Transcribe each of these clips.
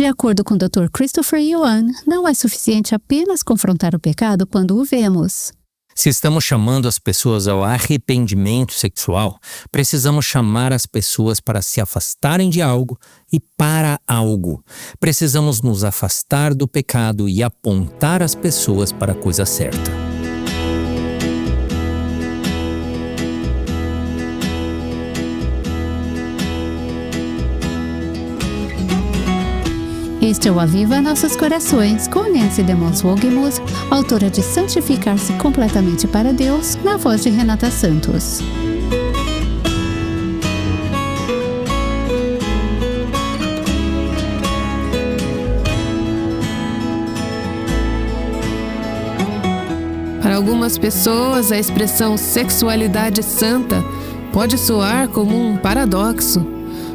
De acordo com o Dr. Christopher Yuan, não é suficiente apenas confrontar o pecado quando o vemos. Se estamos chamando as pessoas ao arrependimento sexual, precisamos chamar as pessoas para se afastarem de algo e para algo. Precisamos nos afastar do pecado e apontar as pessoas para a coisa certa. Este é o Aviva Nossos Corações, com Nancy DeMoss Wolgemuth, autora de Santificar-se Completamente para Deus, na voz de Renata Santos. Para algumas pessoas, a expressão sexualidade santa pode soar como um paradoxo,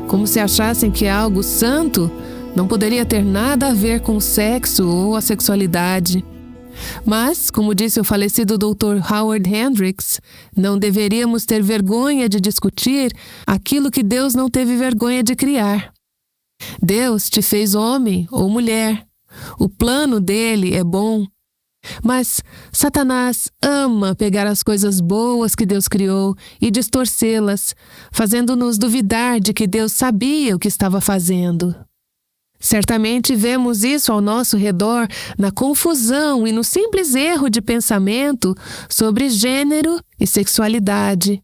como se achassem que algo santo não poderia ter nada a ver com o sexo ou a sexualidade. Mas, como disse o falecido Dr. Howard Hendricks, não deveríamos ter vergonha de discutir aquilo que Deus não teve vergonha de criar. Deus te fez homem ou mulher. O plano dele é bom. Mas Satanás ama pegar as coisas boas que Deus criou e distorcê-las, fazendo-nos duvidar de que Deus sabia o que estava fazendo. Certamente vemos isso ao nosso redor na confusão e no simples erro de pensamento sobre gênero e sexualidade.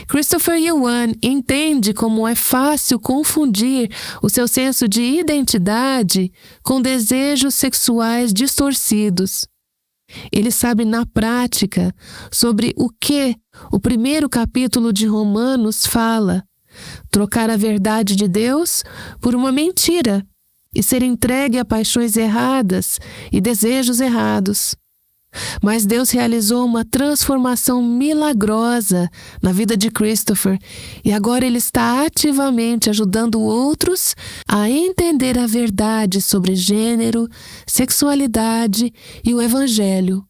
Christopher Yuan entende como é fácil confundir o seu senso de identidade com desejos sexuais distorcidos. Ele sabe na prática sobre o que o primeiro capítulo de Romanos fala: trocar a verdade de Deus por uma mentira e ser entregue a paixões erradas e desejos errados. Mas Deus realizou uma transformação milagrosa na vida de Christopher e agora ele está ativamente ajudando outros a entender a verdade sobre gênero, sexualidade e o Evangelho.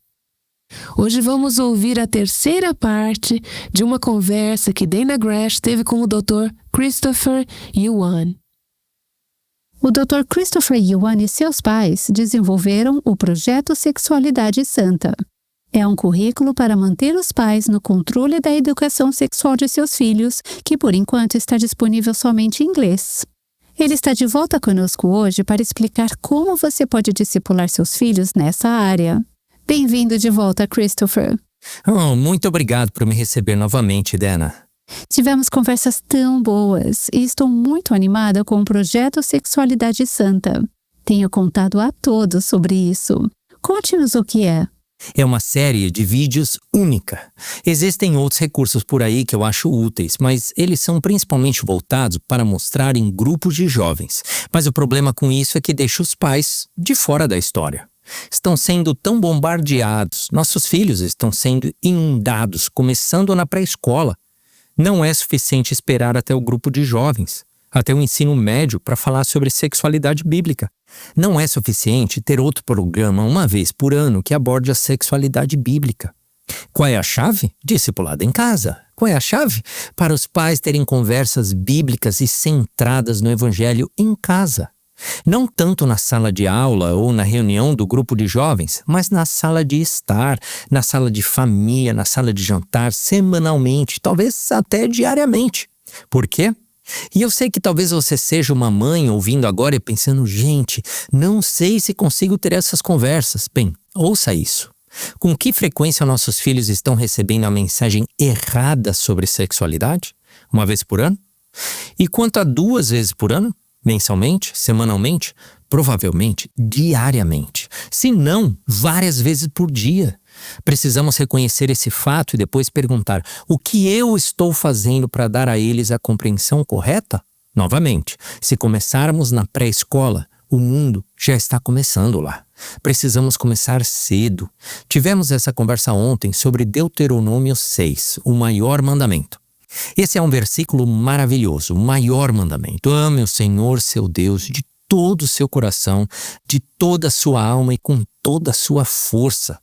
Hoje vamos ouvir a terceira parte de uma conversa que Dana Gresh teve com o Dr. Christopher Yuan. O Dr. Christopher Yuan e seus pais desenvolveram o Projeto Sexualidade Santa. É um currículo para manter os pais no controle da educação sexual de seus filhos, que por enquanto está disponível somente em inglês. Ele está de volta conosco hoje para explicar como você pode discipular seus filhos nessa área. Bem-vindo de volta, Christopher. Muito obrigado por me receber novamente, Dana. Tivemos conversas tão boas e estou muito animada com o Projeto Sexualidade Santa. Tenho contado a todos sobre isso. Conte-nos o que é. É uma série de vídeos única. Existem outros recursos por aí que eu acho úteis, mas eles são principalmente voltados para mostrar em grupos de jovens. Mas o problema com isso é que deixa os pais de fora da história. Estão sendo tão bombardeados, nossos filhos estão sendo inundados, começando na pré-escola. Não é suficiente esperar até o grupo de jovens, até o ensino médio para falar sobre sexualidade bíblica. Não é suficiente ter outro programa uma vez por ano que aborde a sexualidade bíblica. Qual é a chave? Discipulado em casa. Qual é a chave? Para os pais terem conversas bíblicas e centradas no Evangelho em casa. Não tanto na sala de aula ou na reunião do grupo de jovens, mas na sala de estar, na sala de família, na sala de jantar, semanalmente, talvez até diariamente. Por quê? E eu sei que talvez você seja uma mãe ouvindo agora e pensando, gente, não sei se consigo ter essas conversas. Bem, ouça isso. Com que frequência nossos filhos estão recebendo a mensagem errada sobre sexualidade? Uma vez por ano? E quanto a 2 vezes por ano? Mensalmente? Semanalmente? Provavelmente diariamente. Se não, várias vezes por dia. Precisamos reconhecer esse fato e depois perguntar: o que eu estou fazendo para dar a eles a compreensão correta? Novamente, se começarmos na pré-escola, o mundo já está começando lá. Precisamos começar cedo. Tivemos essa conversa ontem sobre Deuteronômio 6, o maior mandamento. Esse é um versículo maravilhoso, o maior mandamento. Ame o Senhor, seu Deus, de todo o seu coração, de toda a sua alma e com toda a sua força.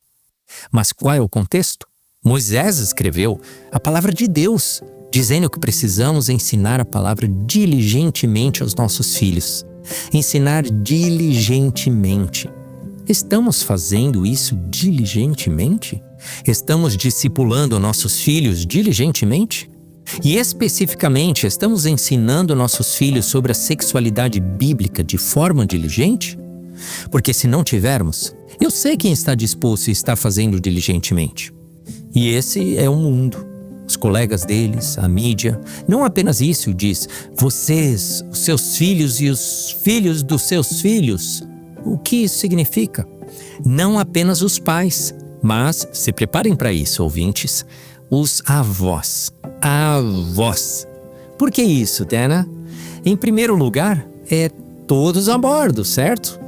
Mas qual é o contexto? Moisés escreveu a palavra de Deus, dizendo que precisamos ensinar a palavra diligentemente aos nossos filhos. Ensinar diligentemente. Estamos fazendo isso diligentemente? Estamos discipulando nossos filhos diligentemente? E especificamente, estamos ensinando nossos filhos sobre a sexualidade bíblica de forma diligente? Porque se não tivermos, eu sei quem está disposto e está fazendo diligentemente. E esse é o mundo. Os colegas deles, a mídia. Não apenas isso, diz, vocês, os seus filhos e os filhos dos seus filhos. O que isso significa? Não apenas os pais, mas, se preparem para isso, ouvintes, os avós. Avós. Por que isso, Dana? Em primeiro lugar, é todos a bordo, certo?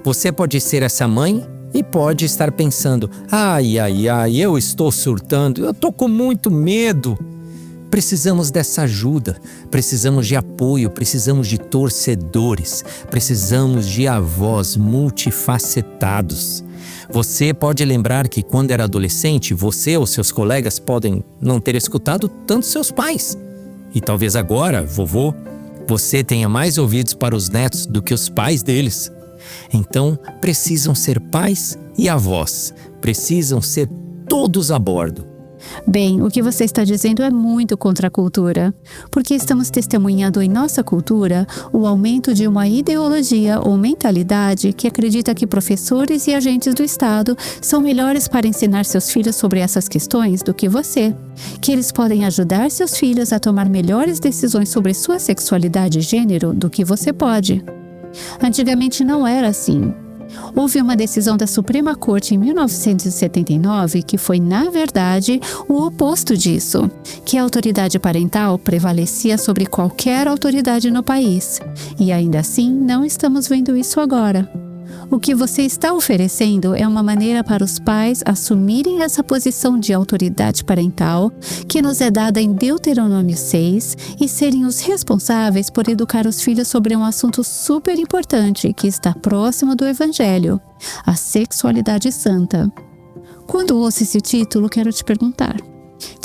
Você pode ser essa mãe e pode estar pensando, ai, eu estou surtando, eu estou com muito medo. Precisamos dessa ajuda, precisamos de apoio, precisamos de torcedores, precisamos de avós multifacetados. Você pode lembrar que quando era adolescente, você ou seus colegas podem não ter escutado tanto seus pais. E talvez agora, vovô, você tenha mais ouvidos para os netos do que os pais deles. Então, precisam ser pais e avós, precisam ser todos a bordo. Bem, o que você está dizendo é muito contra a cultura, porque estamos testemunhando em nossa cultura o aumento de uma ideologia ou mentalidade que acredita que professores e agentes do Estado são melhores para ensinar seus filhos sobre essas questões do que você, que eles podem ajudar seus filhos a tomar melhores decisões sobre sua sexualidade e gênero do que você pode. Antigamente não era assim. Houve uma decisão da Suprema Corte em 1979 que foi, na verdade, o oposto disso, que a autoridade parental prevalecia sobre qualquer autoridade no país. E ainda assim, não estamos vendo isso agora. O que você está oferecendo é uma maneira para os pais assumirem essa posição de autoridade parental que nos é dada em Deuteronômio 6 e serem os responsáveis por educar os filhos sobre um assunto super importante que está próximo do Evangelho, a sexualidade santa. Quando ouço esse título, quero te perguntar,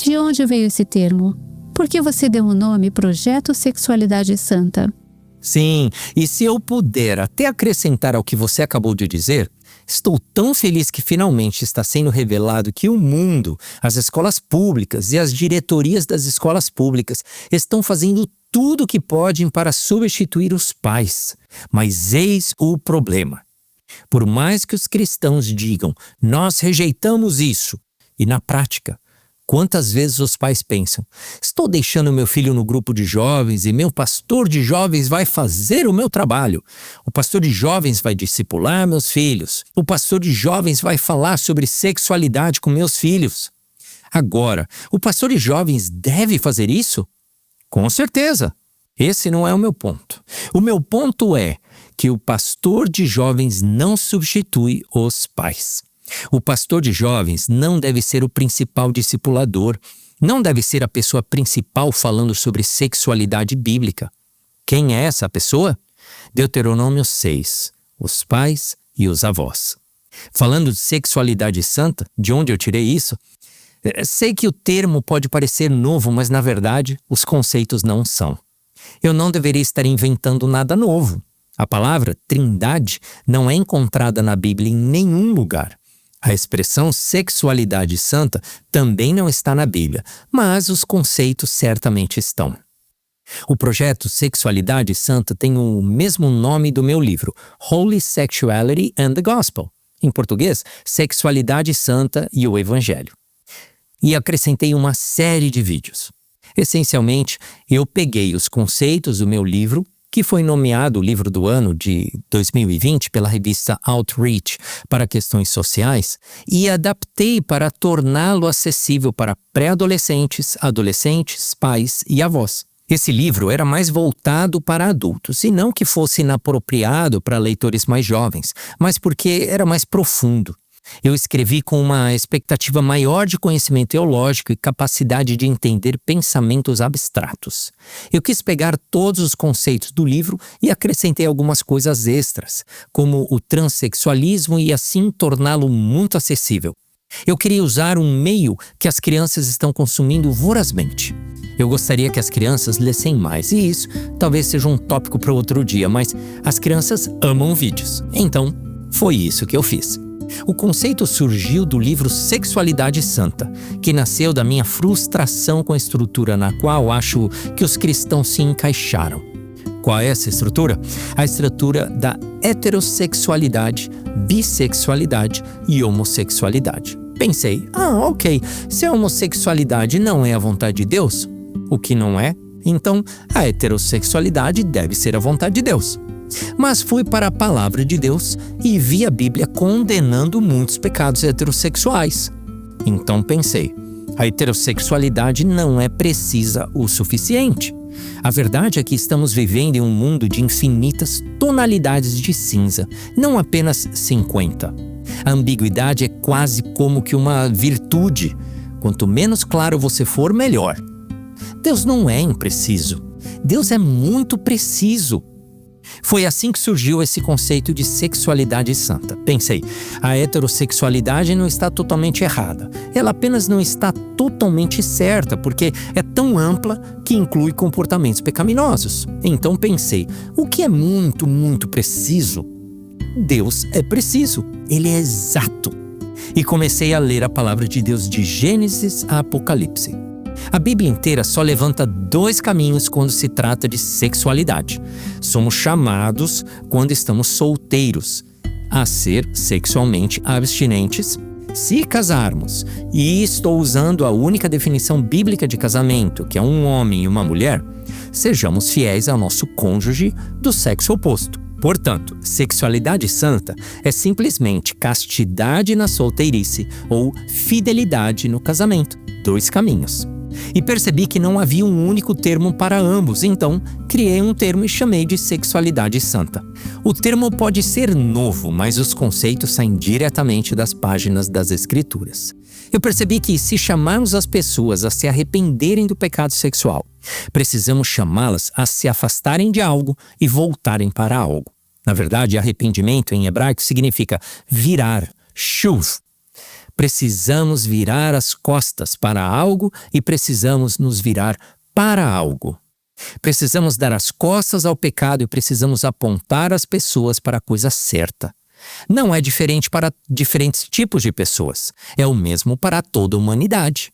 de onde veio esse termo? Por que você deu o nome Projeto Sexualidade Santa? Sim, e se eu puder até acrescentar ao que você acabou de dizer, estou tão feliz que finalmente está sendo revelado que o mundo, as escolas públicas e as diretorias das escolas públicas estão fazendo tudo o que podem para substituir os pais. Mas eis o problema. Por mais que os cristãos digam, nós rejeitamos isso, e na prática, quantas vezes os pais pensam, estou deixando meu filho no grupo de jovens e meu pastor de jovens vai fazer o meu trabalho. O pastor de jovens vai discipular meus filhos. O pastor de jovens vai falar sobre sexualidade com meus filhos. Agora, o pastor de jovens deve fazer isso? Com certeza. Esse não é o meu ponto. O meu ponto é que o pastor de jovens não substitui os pais. O pastor de jovens não deve ser o principal discipulador, não deve ser a pessoa principal falando sobre sexualidade bíblica. Quem é essa pessoa? Deuteronômio 6, os pais e os avós. Falando de sexualidade santa, de onde eu tirei isso? Sei que o termo pode parecer novo, mas na verdade os conceitos não são. Eu não deveria estar inventando nada novo. A palavra trindade não é encontrada na Bíblia em nenhum lugar. A expressão sexualidade santa também não está na Bíblia, mas os conceitos certamente estão. O projeto Sexualidade Santa tem o mesmo nome do meu livro, Holy Sexuality and the Gospel. Em português, Sexualidade Santa e o Evangelho. E acrescentei uma série de vídeos. Essencialmente, eu peguei os conceitos do meu livro, que foi nomeado o livro do ano de 2020 pela revista Outreach para questões sociais, e adaptei para torná-lo acessível para pré-adolescentes, adolescentes, pais e avós. Esse livro era mais voltado para adultos, e não que fosse inapropriado para leitores mais jovens, mas porque era mais profundo. Eu escrevi com uma expectativa maior de conhecimento teológico e capacidade de entender pensamentos abstratos. Eu quis pegar todos os conceitos do livro e acrescentei algumas coisas extras, como o transexualismo, e assim torná-lo muito acessível. Eu queria usar um meio que as crianças estão consumindo vorazmente. Eu gostaria que as crianças lessem mais, e isso talvez seja um tópico para outro dia, mas as crianças amam vídeos. Então, foi isso que eu fiz. O conceito surgiu do livro Sexualidade Santa, que nasceu da minha frustração com a estrutura na qual acho que os cristãos se encaixaram. Qual é essa estrutura? A estrutura da heterossexualidade, bissexualidade e homossexualidade. Pensei, ok, se a homossexualidade não é a vontade de Deus, o que não é, então a heterossexualidade deve ser a vontade de Deus. Mas fui para a palavra de Deus e vi a Bíblia condenando muitos pecados heterossexuais. Então pensei, a heterossexualidade não é precisa o suficiente. A verdade é que estamos vivendo em um mundo de infinitas tonalidades de cinza, não apenas 50. A ambiguidade é quase como que uma virtude. Quanto menos claro você for, melhor. Deus não é impreciso. Deus é muito preciso. Foi assim que surgiu esse conceito de sexualidade santa. Pensei, a heterossexualidade não está totalmente errada. Ela apenas não está totalmente certa, porque é tão ampla que inclui comportamentos pecaminosos. Então pensei, o que é muito, muito preciso? Deus é preciso. Ele é exato. E comecei a ler a palavra de Deus de Gênesis a Apocalipse. A Bíblia inteira só levanta 2 caminhos quando se trata de sexualidade. Somos chamados, quando estamos solteiros, a ser sexualmente abstinentes se casarmos. E estou usando a única definição bíblica de casamento, que é um homem e uma mulher. Sejamos fiéis ao nosso cônjuge do sexo oposto. Portanto, sexualidade santa é simplesmente castidade na solteirice ou fidelidade no casamento. 2 caminhos. E percebi que não havia um único termo para ambos, então criei um termo e chamei de sexualidade santa. O termo pode ser novo, mas os conceitos saem diretamente das páginas das Escrituras. Eu percebi que se chamarmos as pessoas a se arrependerem do pecado sexual, precisamos chamá-las a se afastarem de algo e voltarem para algo. Na verdade, arrependimento em hebraico significa virar, shuv. Precisamos virar as costas para algo e precisamos nos virar para algo. Precisamos dar as costas ao pecado e precisamos apontar as pessoas para a coisa certa. Não é diferente para diferentes tipos de pessoas. É o mesmo para toda a humanidade.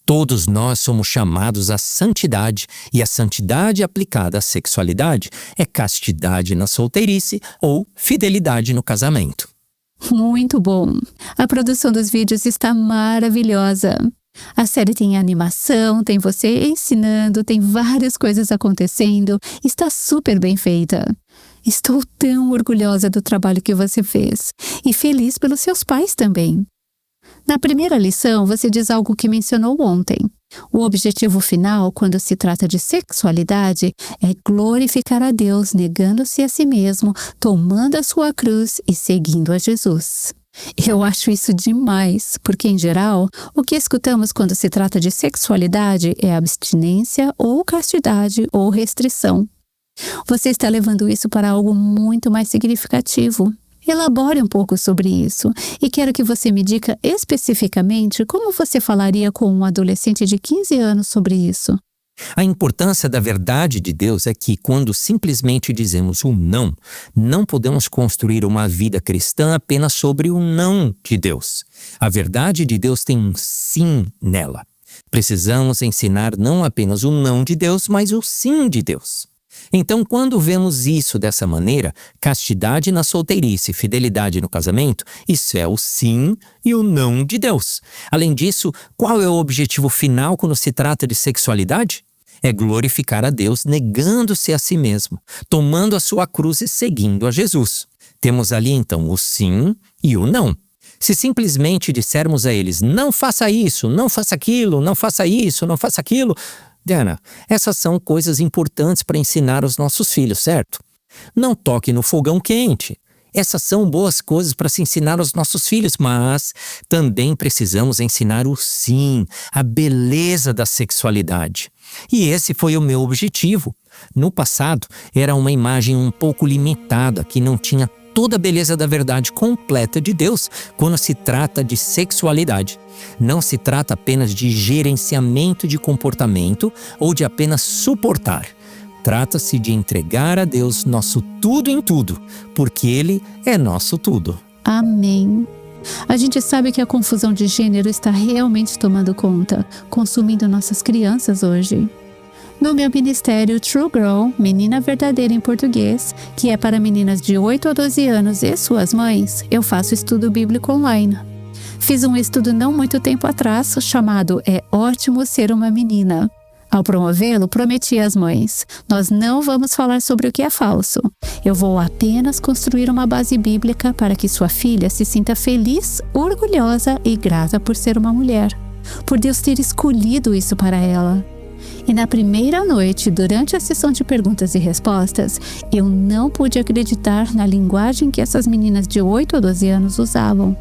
Todos nós somos chamados à santidade, e a santidade aplicada à sexualidade é castidade na solteirice ou fidelidade no casamento. Muito bom! A produção dos vídeos está maravilhosa. A série tem animação, tem você ensinando, tem várias coisas acontecendo. Está super bem feita. Estou tão orgulhosa do trabalho que você fez e feliz pelos seus pais também. Na primeira lição, você diz algo que mencionou ontem. O objetivo final, quando se trata de sexualidade, é glorificar a Deus, negando-se a si mesmo, tomando a sua cruz e seguindo a Jesus. Eu acho isso demais, porque, em geral, o que escutamos quando se trata de sexualidade é abstinência ou castidade ou restrição. Você está levando isso para algo muito mais significativo. Elabore um pouco sobre isso e quero que você me diga especificamente como você falaria com um adolescente de 15 anos sobre isso. A importância da verdade de Deus é que, quando simplesmente dizemos o não, não podemos construir uma vida cristã apenas sobre o não de Deus. A verdade de Deus tem um sim nela. Precisamos ensinar não apenas o não de Deus, mas o sim de Deus. Então, quando vemos isso dessa maneira, castidade na solteirice e fidelidade no casamento, isso é o sim e o não de Deus. Além disso, qual é o objetivo final quando se trata de sexualidade? É glorificar a Deus negando-se a si mesmo, tomando a sua cruz e seguindo a Jesus. Temos ali então o sim e o não. Se simplesmente dissermos a eles, não faça isso, não faça aquilo, não faça isso, não faça aquilo... Diana, essas são coisas importantes para ensinar aos nossos filhos, certo? Não toque no fogão quente. Essas são boas coisas para se ensinar aos nossos filhos, mas também precisamos ensinar o sim, a beleza da sexualidade. E esse foi o meu objetivo. No passado, era uma imagem um pouco limitada, que não tinha toda a beleza da verdade completa de Deus quando se trata de sexualidade. Não se trata apenas de gerenciamento de comportamento ou de apenas suportar. Trata-se de entregar a Deus nosso tudo em tudo, porque Ele é nosso tudo. Amém. A gente sabe que a confusão de gênero está realmente tomando conta, consumindo nossas crianças hoje. No meu ministério True Girl, Menina Verdadeira em português, que é para meninas de 8 a 12 anos e suas mães, eu faço estudo bíblico online. Fiz um estudo não muito tempo atrás, chamado É Ótimo Ser uma Menina. Ao promovê-lo, prometi às mães: nós não vamos falar sobre o que é falso. Eu vou apenas construir uma base bíblica para que sua filha se sinta feliz, orgulhosa e grata por ser uma mulher, por Deus ter escolhido isso para ela. E na primeira noite, durante a sessão de perguntas e respostas, eu não pude acreditar na linguagem que essas meninas de 8 a 12 anos usavam.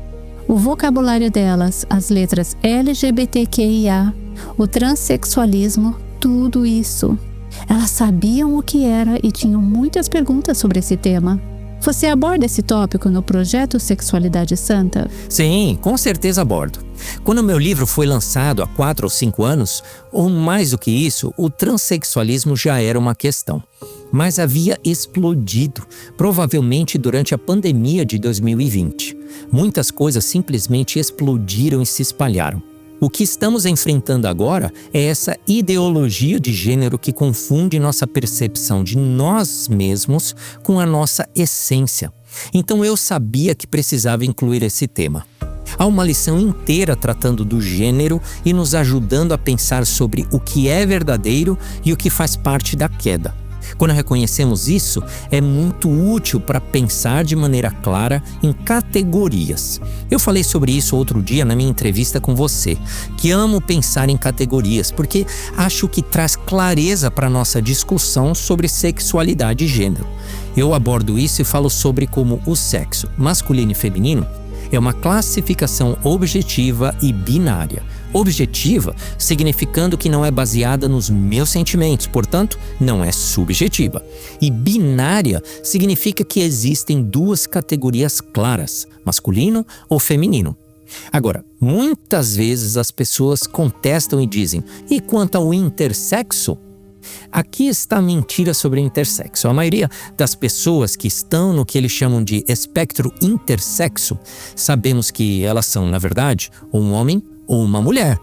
O vocabulário delas, as letras LGBTQIA, o transexualismo, tudo isso. Elas sabiam o que era e tinham muitas perguntas sobre esse tema. Você aborda esse tópico no projeto Sexualidade Santa? Sim, com certeza abordo. Quando meu livro foi lançado há 4 ou 5 anos, ou mais do que isso, o transexualismo já era uma questão. Mas havia explodido, provavelmente durante a pandemia de 2020. Muitas coisas simplesmente explodiram e se espalharam. O que estamos enfrentando agora é essa ideologia de gênero que confunde nossa percepção de nós mesmos com a nossa essência. Então eu sabia que precisava incluir esse tema. Há uma lição inteira tratando do gênero e nos ajudando a pensar sobre o que é verdadeiro e o que faz parte da queda. Quando reconhecemos isso, é muito útil para pensar de maneira clara em categorias. Eu falei sobre isso outro dia na minha entrevista com você, que amo pensar em categorias, porque acho que traz clareza para a nossa discussão sobre sexualidade e gênero. Eu abordo isso e falo sobre como o sexo, masculino e feminino, é uma classificação objetiva e binária. Objetiva, significando que não é baseada nos meus sentimentos, portanto, não é subjetiva. E binária significa que existem duas categorias claras, masculino ou feminino. Agora, muitas vezes as pessoas contestam e dizem: e quanto ao intersexo? Aqui está a mentira sobre o intersexo. A maioria das pessoas que estão no que eles chamam de espectro intersexo, sabemos que elas são, na verdade, um homem ou uma mulher.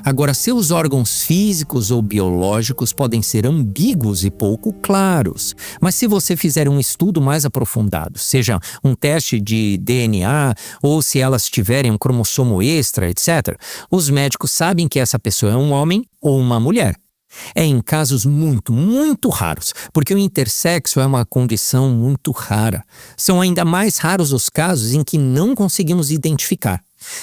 Agora, seus órgãos físicos ou biológicos podem ser ambíguos e pouco claros. Mas se você fizer um estudo mais aprofundado, seja um teste de DNA ou se elas tiverem um cromossomo extra, etc., os médicos sabem que essa pessoa é um homem ou uma mulher. É em casos muito, muito raros, porque o intersexo é uma condição muito rara. São ainda mais raros os casos em que não conseguimos identificar.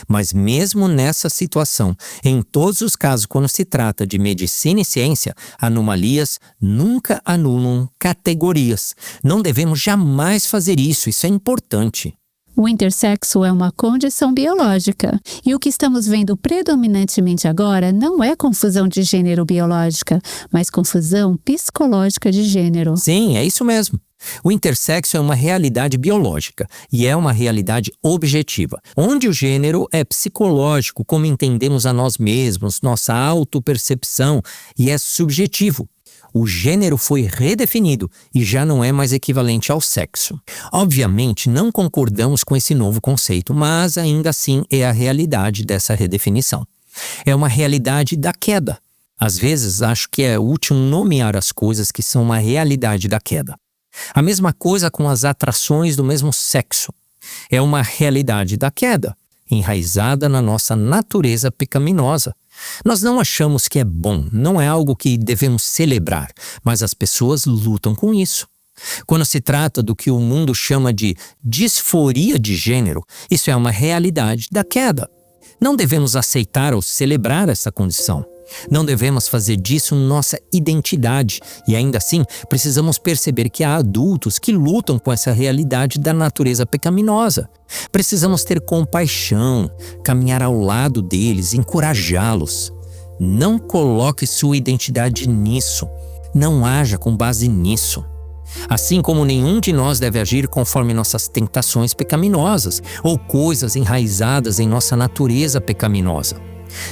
Mas mesmo nessa situação, em todos os casos quando se trata de medicina e ciência, anomalias nunca anulam categorias. Não devemos jamais fazer isso, isso é importante. O intersexo é uma condição biológica, e o que estamos vendo predominantemente agora não é confusão de gênero biológica, mas confusão psicológica de gênero. Sim, é isso mesmo. O intersexo é uma realidade biológica e é uma realidade objetiva, onde o gênero é psicológico, como entendemos a nós mesmos, nossa autopercepção, e é subjetivo. O gênero foi redefinido e já não é mais equivalente ao sexo. Obviamente, não concordamos com esse novo conceito, mas ainda assim é a realidade dessa redefinição. É uma realidade da queda. Às vezes, acho que é útil nomear as coisas que são uma realidade da queda. A mesma coisa com as atrações do mesmo sexo. É uma realidade da queda, enraizada na nossa natureza pecaminosa. Nós não achamos que é bom, não é algo que devemos celebrar, mas as pessoas lutam com isso. Quando se trata do que o mundo chama de disforia de gênero, isso é uma realidade da queda. Não devemos aceitar ou celebrar essa condição. Não devemos fazer disso nossa identidade e ainda assim precisamos perceber que há adultos que lutam com essa realidade da natureza pecaminosa. Precisamos ter compaixão, caminhar ao lado deles, encorajá-los. Não coloque sua identidade nisso. Não haja com base nisso. Assim como nenhum de nós deve agir conforme nossas tentações pecaminosas ou coisas enraizadas em nossa natureza pecaminosa.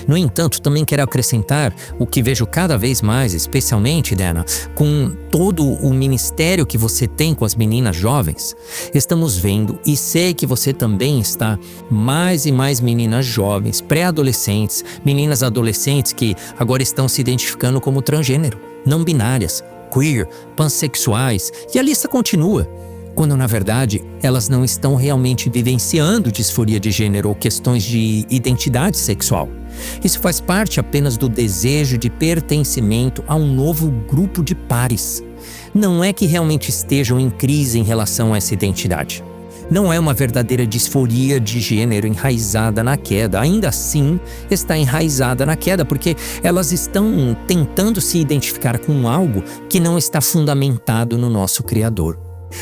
No entanto, também quero acrescentar o que vejo cada vez mais, especialmente, Dana, com todo o ministério que você tem com as meninas jovens. Estamos vendo, e sei que você também está, mais e mais meninas jovens, pré-adolescentes, meninas adolescentes que agora estão se identificando como transgênero, não binárias, queer, pansexuais, e a lista continua. Quando na verdade elas não estão realmente vivenciando disforia de gênero ou questões de identidade sexual. Isso faz parte apenas do desejo de pertencimento a um novo grupo de pares. Não é que realmente estejam em crise em relação a essa identidade. Não é uma verdadeira disforia de gênero enraizada na queda. Ainda assim, está enraizada na queda porque elas estão tentando se identificar com algo que não está fundamentado no nosso Criador.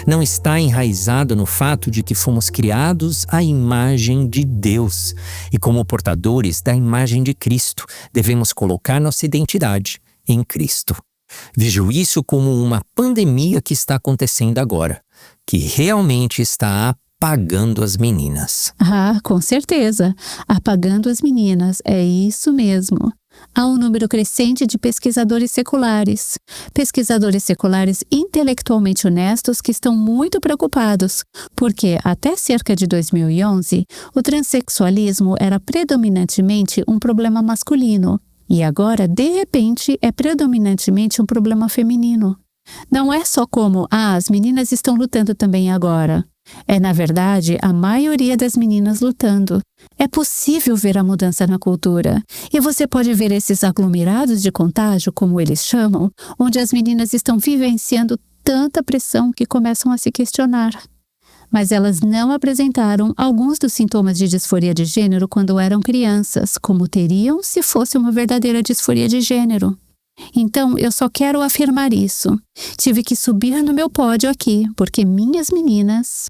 Não está enraizado no fato de que fomos criados à imagem de Deus e como portadores da imagem de Cristo, devemos colocar nossa identidade em Cristo. Vejo isso como uma pandemia que está acontecendo agora, que realmente está apagando as meninas. Ah, com certeza. Apagando as meninas, é isso mesmo. Há um número crescente de pesquisadores seculares intelectualmente honestos que estão muito preocupados, porque até cerca de 2011, o transexualismo era predominantemente um problema masculino, e agora, de repente, é predominantemente um problema feminino. Não é só como, as meninas estão lutando também agora. É, na verdade, a maioria das meninas lutando. É possível ver a mudança na cultura. E você pode ver esses aglomerados de contágio, como eles chamam, onde as meninas estão vivenciando tanta pressão que começam a se questionar. Mas elas não apresentaram alguns dos sintomas de disforia de gênero quando eram crianças, como teriam se fosse uma verdadeira disforia de gênero. Então, eu só quero afirmar isso. Tive que subir no meu pódio aqui, porque minhas meninas...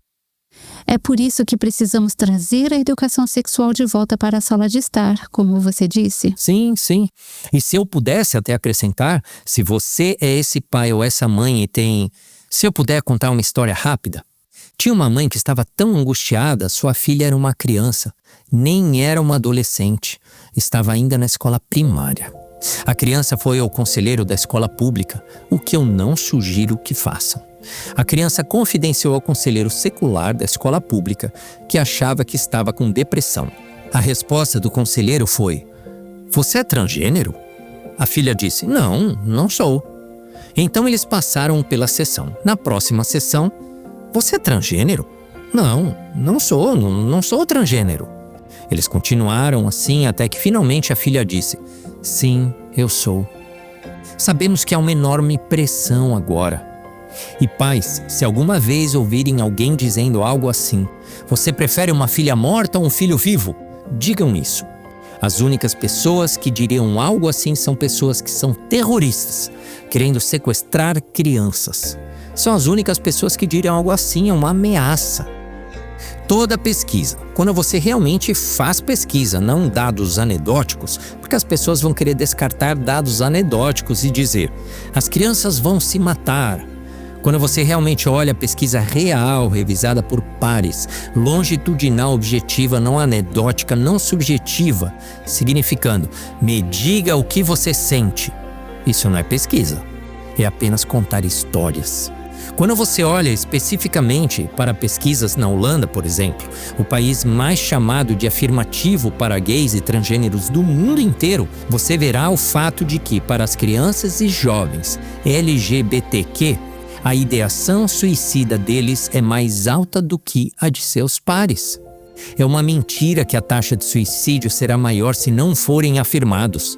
É por isso que precisamos trazer a educação sexual de volta para a sala de estar, como você disse. Sim. E se eu pudesse até acrescentar, se você é esse pai ou essa mãe e tem... Se eu puder contar uma história rápida. Tinha uma mãe que estava tão angustiada, sua filha era uma criança, nem era uma adolescente, estava ainda na escola primária. A criança foi ao conselheiro da escola pública, o que eu não sugiro que façam. A criança confidenciou ao conselheiro secular da escola pública que achava que estava com depressão. A resposta do conselheiro foi: "Você é transgênero?" A filha disse: Não sou." Então eles passaram pela sessão. Na próxima sessão: "Você é transgênero?" Não sou transgênero." Eles continuaram assim até que finalmente a filha disse: "Sim, eu sou." Sabemos que há uma enorme pressão agora. E pais, se alguma vez ouvirem alguém dizendo algo assim, "Você prefere uma filha morta ou um filho vivo?" digam isso. As únicas pessoas que diriam algo assim são pessoas que são terroristas, querendo sequestrar crianças. São as únicas pessoas que diriam algo assim, é uma ameaça. Toda pesquisa, quando você realmente faz pesquisa, não dados anedóticos, porque as pessoas vão querer descartar dados anedóticos e dizer, as crianças vão se matar. Quando você realmente olha a pesquisa real, revisada por pares, longitudinal, objetiva, não anedótica, não subjetiva, significando, me diga o que você sente. Isso não é pesquisa, é apenas contar histórias. Quando você olha especificamente para pesquisas na Holanda, por exemplo, o país mais chamado de afirmativo para gays e transgêneros do mundo inteiro, você verá o fato de que, para as crianças e jovens LGBTQ, a ideação suicida deles é mais alta do que a de seus pares. É uma mentira que a taxa de suicídio será maior se não forem afirmados.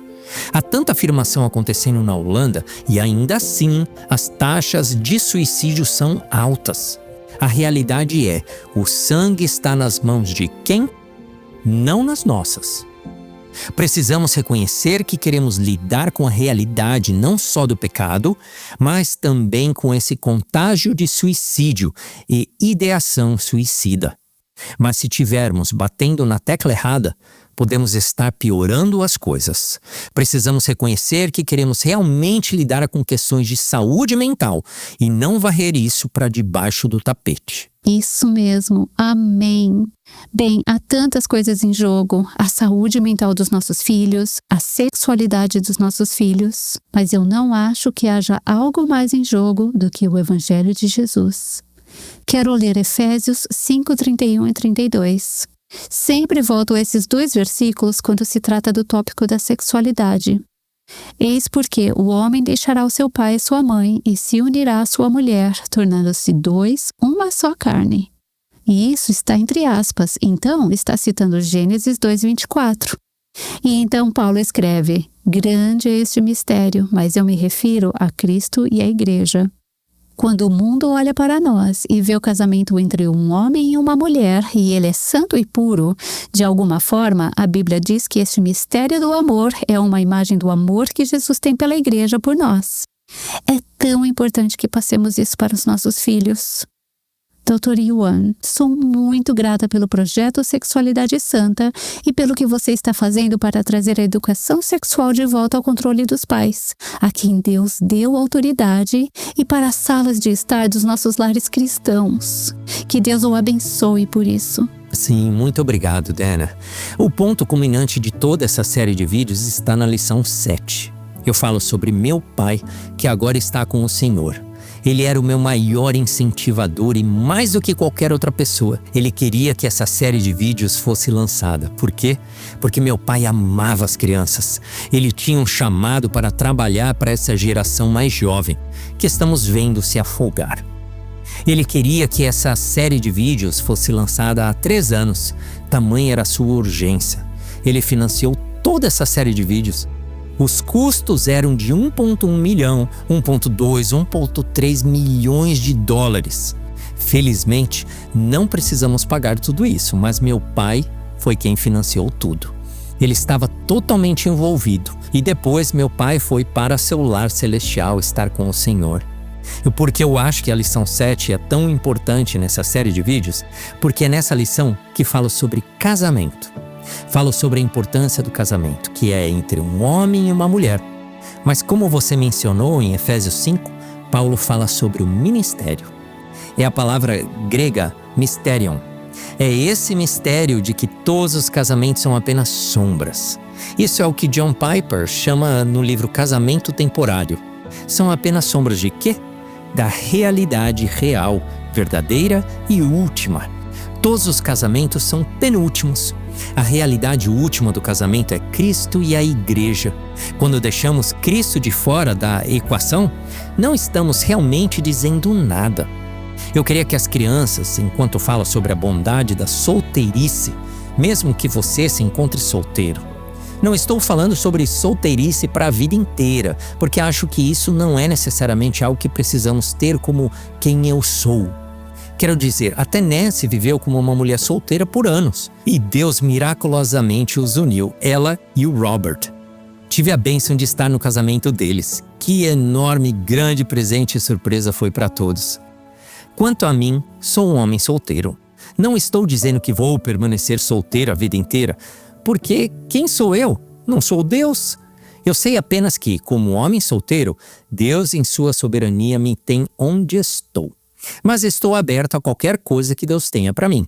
Há tanta afirmação acontecendo na Holanda e ainda assim as taxas de suicídio são altas. A realidade é, o sangue está nas mãos de quem? Não nas nossas. Precisamos reconhecer que queremos lidar com a realidade não só do pecado, mas também com esse contágio de suicídio e ideação suicida. Mas se tivermos batendo na tecla errada, podemos estar piorando as coisas. Precisamos reconhecer que queremos realmente lidar com questões de saúde mental e não varrer isso para debaixo do tapete. Isso mesmo, amém. Bem, há tantas coisas em jogo, a saúde mental dos nossos filhos, a sexualidade dos nossos filhos, mas eu não acho que haja algo mais em jogo do que o Evangelho de Jesus. Quero ler Efésios 5, 31 e 32. Sempre volto a esses 2 versículos quando se trata do tópico da sexualidade. Eis porque o homem deixará o seu pai e sua mãe e se unirá à sua mulher, tornando-se 2, uma só carne. E isso está entre aspas, então está citando Gênesis 2:24. E então Paulo escreve: grande é este mistério, mas eu me refiro a Cristo e à igreja. Quando o mundo olha para nós e vê o casamento entre um homem e uma mulher e ele é santo e puro, de alguma forma a Bíblia diz que este mistério do amor é uma imagem do amor que Jesus tem pela igreja por nós. É tão importante que passemos isso para os nossos filhos. Dr. Yuan, sou muito grata pelo projeto Sexualidade Santa e pelo que você está fazendo para trazer a educação sexual de volta ao controle dos pais, a quem Deus deu autoridade, e para as salas de estar dos nossos lares cristãos. Que Deus o abençoe por isso. Sim, muito obrigado, Dana. O ponto culminante de toda essa série de vídeos está na lição 7. Eu falo sobre meu pai, que agora está com o Senhor. Ele era o meu maior incentivador e mais do que qualquer outra pessoa, ele queria que essa série de vídeos fosse lançada. Por quê? Porque meu pai amava as crianças. Ele tinha um chamado para trabalhar para essa geração mais jovem, que estamos vendo se afogar. Ele queria que essa série de vídeos fosse lançada há 3 anos. Tamanha era a sua urgência. Ele financiou toda essa série de vídeos. Os custos eram de 1,1 milhão, 1,2, 1,3 milhões de dólares. Felizmente, não precisamos pagar tudo isso, mas meu pai foi quem financiou tudo. Ele estava totalmente envolvido e depois meu pai foi para seu lar celestial estar com o Senhor. E por que eu acho que a lição 7 é tão importante nessa série de vídeos? Porque é nessa lição que falo sobre casamento. Falo sobre a importância do casamento, que é entre um homem e uma mulher. Mas como você mencionou em Efésios 5, Paulo fala sobre o ministério. É a palavra grega mysterion. É esse mistério de que todos os casamentos são apenas sombras. Isso é o que John Piper chama no livro Casamento Temporário. São apenas sombras de quê? Da realidade real, verdadeira e última. Todos os casamentos são penúltimos. A realidade última do casamento é Cristo e a igreja. Quando deixamos Cristo de fora da equação, não estamos realmente dizendo nada. Eu queria que as crianças, enquanto falo sobre a bondade da solteirice, mesmo que você se encontre solteiro, não estou falando sobre solteirice para a vida inteira, porque acho que isso não é necessariamente algo que precisamos ter como quem eu sou. Quero dizer, até Nancy viveu como uma mulher solteira por anos. E Deus miraculosamente os uniu, ela e o Robert. Tive a bênção de estar no casamento deles. Que enorme, grande presente e surpresa foi para todos. Quanto a mim, sou um homem solteiro. Não estou dizendo que vou permanecer solteiro a vida inteira, porque quem sou eu? Não sou Deus. Eu sei apenas que, como homem solteiro, Deus em sua soberania me tem onde estou. Mas estou aberto a qualquer coisa que Deus tenha para mim.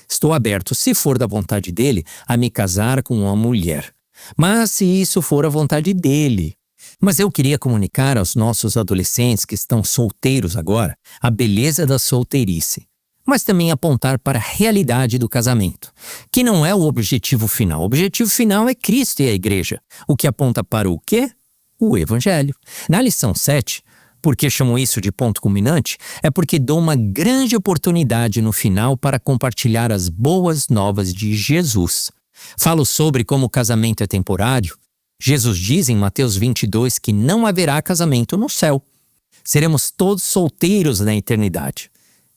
Estou aberto, se for da vontade dele, a me casar com uma mulher. Mas se isso for a vontade dele. Mas eu queria comunicar aos nossos adolescentes que estão solteiros agora a beleza da solteirice. Mas também apontar para a realidade do casamento, que não é o objetivo final. O objetivo final é Cristo e a igreja. O que aponta para o quê? O Evangelho. Na lição 7, por que chamo isso de ponto culminante? É porque dou uma grande oportunidade no final para compartilhar as boas novas de Jesus. Falo sobre como o casamento é temporário. Jesus diz em Mateus 22 que não haverá casamento no céu. Seremos todos solteiros na eternidade.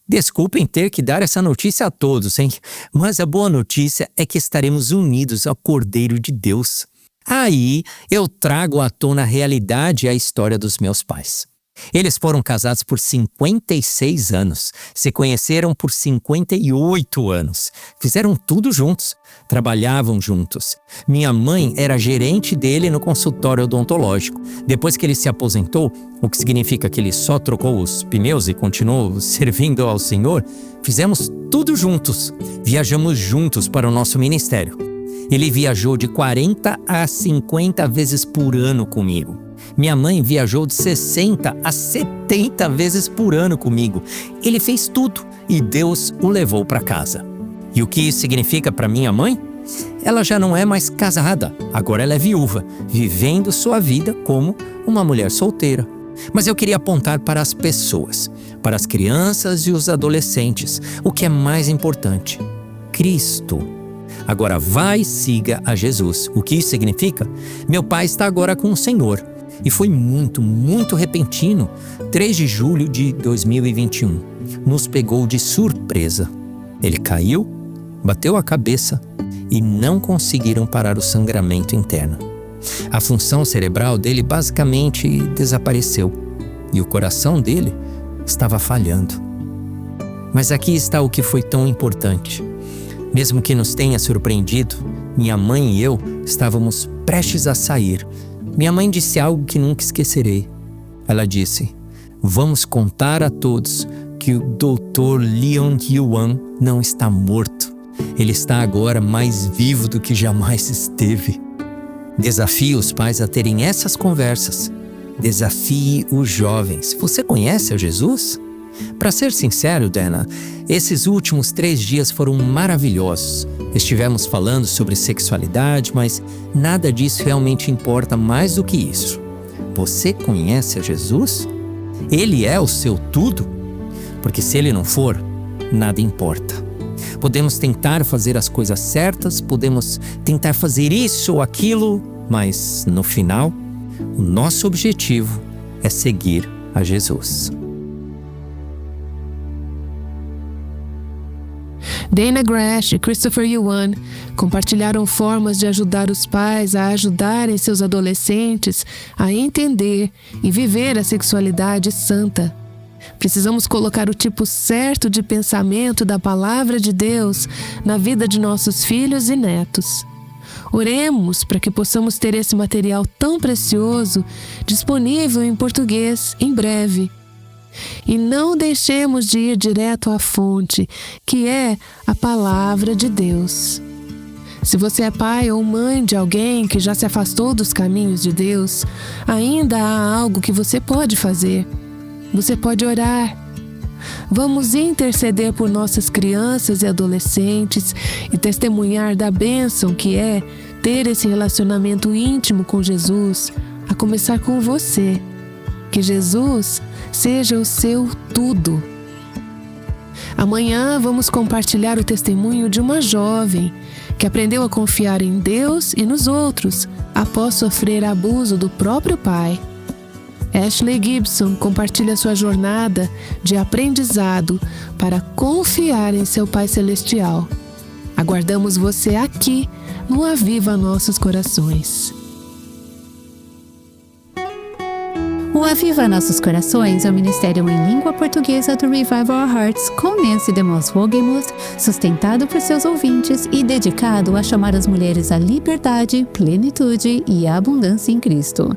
Desculpem ter que dar essa notícia a todos, hein? Mas a boa notícia é que estaremos unidos ao Cordeiro de Deus. Aí eu trago à tona a realidade e a história dos meus pais. Eles foram casados por 56 anos, se conheceram por 58 anos, fizeram tudo juntos, trabalhavam juntos. Minha mãe era gerente dele no consultório odontológico. Depois que ele se aposentou, o que significa que ele só trocou os pneus e continuou servindo ao Senhor, fizemos tudo juntos. Viajamos juntos para o nosso ministério. Ele viajou de 40 a 50 vezes por ano comigo. Minha mãe viajou de 60 a 70 vezes por ano comigo. Ele fez tudo e Deus o levou para casa. E o que isso significa para minha mãe? Ela já não é mais casada, agora ela é viúva, vivendo sua vida como uma mulher solteira. Mas eu queria apontar para as pessoas, para as crianças e os adolescentes, o que é mais importante: Cristo. Agora vai e siga a Jesus. O que isso significa? Meu pai está agora com o Senhor. E foi muito repentino. 3 de julho de 2021. Nos pegou de surpresa. Ele caiu, bateu a cabeça e não conseguiram parar o sangramento interno. A função cerebral dele basicamente desapareceu. E o coração dele estava falhando. Mas aqui está o que foi tão importante. Mesmo que nos tenha surpreendido, minha mãe e eu estávamos prestes a sair. Minha mãe disse algo que nunca esquecerei. Ela disse: vamos contar a todos que o Dr. Leon Yuan não está morto. Ele está agora mais vivo do que jamais esteve. Desafie os pais a terem essas conversas. Desafie os jovens. Você conhece a Jesus? Para ser sincero, Dana, esses últimos 3 dias foram maravilhosos. Estivemos falando sobre sexualidade, mas nada disso realmente importa mais do que isso. Você conhece a Jesus? Ele é o seu tudo? Porque se ele não for, nada importa. Podemos tentar fazer as coisas certas, podemos tentar fazer isso ou aquilo, mas no final, o nosso objetivo é seguir a Jesus. Dana Gresh e Christopher Yuan compartilharam formas de ajudar os pais a ajudarem seus adolescentes a entender e viver a sexualidade santa. Precisamos colocar o tipo certo de pensamento da palavra de Deus na vida de nossos filhos e netos. Oremos para que possamos ter esse material tão precioso disponível em português em breve. E não deixemos de ir direto à fonte, que é a palavra de Deus. Se você é pai ou mãe de alguém que já se afastou dos caminhos de Deus, ainda há algo que você pode fazer. Você pode orar. Vamos interceder por nossas crianças e adolescentes e testemunhar da bênção que é ter esse relacionamento íntimo com Jesus, a começar com você. Que Jesus seja o seu tudo. Amanhã vamos compartilhar o testemunho de uma jovem que aprendeu a confiar em Deus e nos outros após sofrer abuso do próprio pai. Ashley Gibson compartilha sua jornada de aprendizado para confiar em seu Pai Celestial. Aguardamos você aqui no Aviva Nossos Corações. O Aviva Nossos Corações é o ministério em língua portuguesa do Revive Our Hearts com Nancy DeMoss Wogemuth, sustentado por seus ouvintes e dedicado a chamar as mulheres à liberdade, plenitude e abundância em Cristo.